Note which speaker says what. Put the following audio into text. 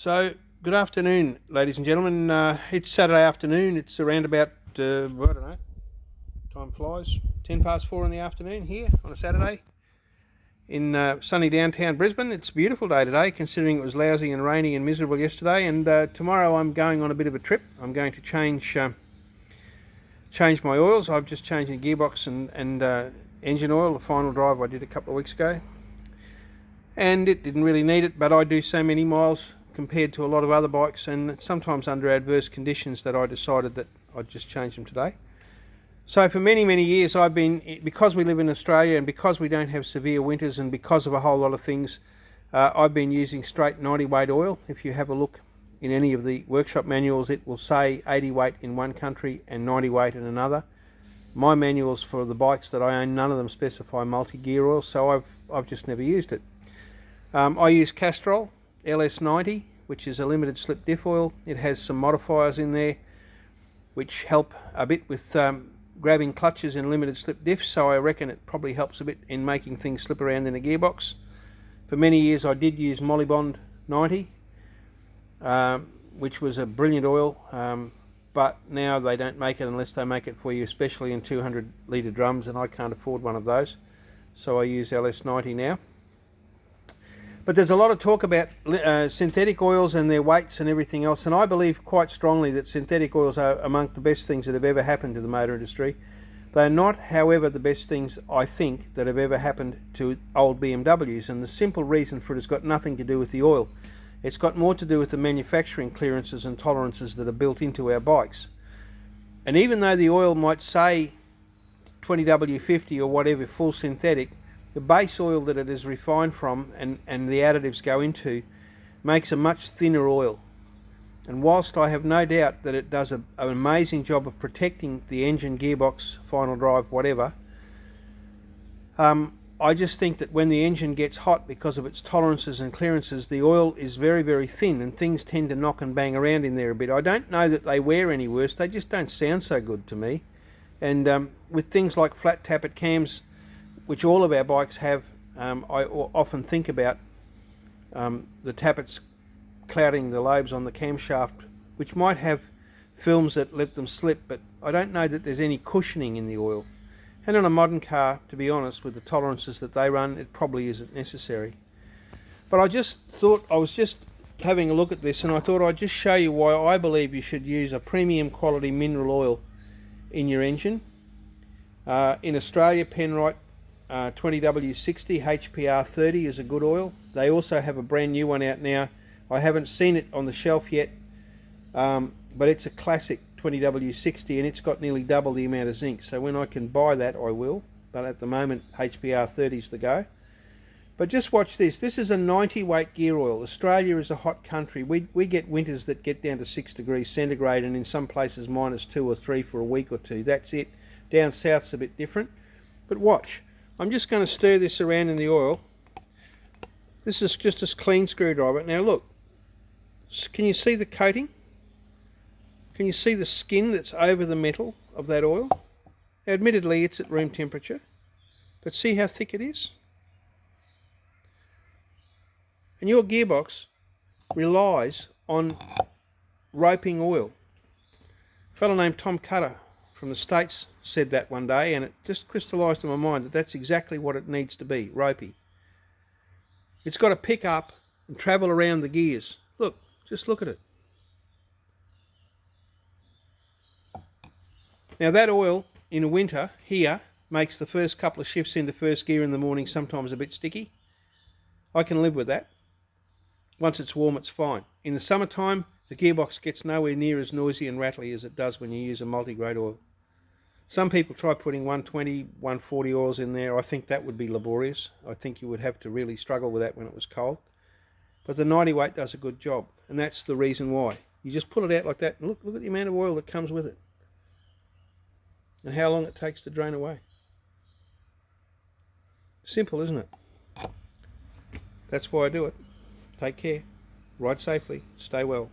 Speaker 1: So, good afternoon, ladies and gentlemen. It's Saturday afternoon. It's around about, I don't know, time flies, 10 past 4 in the afternoon here on a Saturday in sunny downtown Brisbane. It's a beautiful day today, considering it was lousy and rainy and miserable yesterday. And tomorrow I'm going on a bit of a trip. I'm going to change my oils. I've just changed the gearbox and engine oil, the final drive I did a couple of weeks ago. And it didn't really need it, but I do so many miles compared to a lot of other bikes, and sometimes under adverse conditions, that I decided that I'd just change them today. So for many years I've been, because we live in Australia and because we don't have severe winters and because of a whole lot of things, I've been using straight 90 weight oil. If you have a look in any of the workshop manuals, it will say 80 weight in one country and 90 weight in another. My manuals for the bikes that I own, none of them specify multi-gear oil, so I've just never used it. I use Castrol LS90, which is a limited slip diff oil. It has some modifiers in there which help a bit with grabbing clutches in limited slip diffs, so I reckon it probably helps a bit in making things slip around in a gearbox. For many years I did use Molybond 90, which was a brilliant oil, but now they don't make it unless they make it for you, especially in 200 litre drums, and I can't afford one of those, so I use LS90 now. But there's a lot of talk about synthetic oils and their weights and everything else, and I believe quite strongly that synthetic oils are among the best things that have ever happened to the motor industry. They are not, however, the best things, I think, that have ever happened to old BMWs, and the simple reason for it has got nothing to do with the oil. It's got more to do with the manufacturing clearances and tolerances that are built into our bikes. And even though the oil might say 20W50 or whatever, full synthetic, the base oil that it is refined from and the additives go into makes a much thinner oil. And whilst I have no doubt that it does an amazing job of protecting the engine, gearbox, final drive, whatever, I just think that when the engine gets hot because of its tolerances and clearances, the oil is very thin and things tend to knock and bang around in there a bit. I don't know that they wear any worse, they just don't sound so good to me. And with things like flat tappet cams, which all of our bikes have, I often think about the tappets clouding the lobes on the camshaft, which might have films that let them slip, but I don't know that there's any cushioning in the oil. And on a modern car, to be honest, with the tolerances that they run, it probably isn't necessary. But I just thought, I was just having a look at this, and I thought I'd just show you why I believe you should use a premium quality mineral oil in your engine. In Australia, Penrite 20W60 HPR 30 is a good oil. They also have a brand new one out now. I haven't seen it on the shelf yet, but it's a classic 20W60 and it's got nearly double the amount of zinc, so when I can buy that I will, but at the moment HPR 30 is the go. But just watch this. This is a 90 weight gear oil. Australia is a hot country. We get winters that get down to 6 degrees centigrade and in some places -2 or 3 for a week or two. That's it. Down south's a bit different. But watch. I'm just going to stir this around in the oil. This is just a clean screwdriver. Now look, can you see the coating? Can you see the skin that's over the metal of that oil? Now admittedly it's at room temperature, but see how thick it is? And your gearbox relies on roping oil. A fellow named Tom Cutter from the States said that one day, and it just crystallised in my mind that that's exactly what it needs to be, ropey. It's got to pick up and travel around the gears. Look, just look at it. Now that oil in a winter here makes the first couple of shifts into first gear in the morning sometimes a bit sticky. I can live with that. Once it's warm it's fine. In the summertime the gearbox gets nowhere near as noisy and rattly as it does when you use a multi-grade oil. Some people try putting 120, 140 oils in there. I think that would be laborious. I think you would have to really struggle with that when it was cold. But the 90 weight does a good job, and that's the reason why. You just pull it out like that, and look at the amount of oil that comes with it. And how long it takes to drain away. Simple, isn't it? That's why I do it. Take care. Ride safely. Stay well.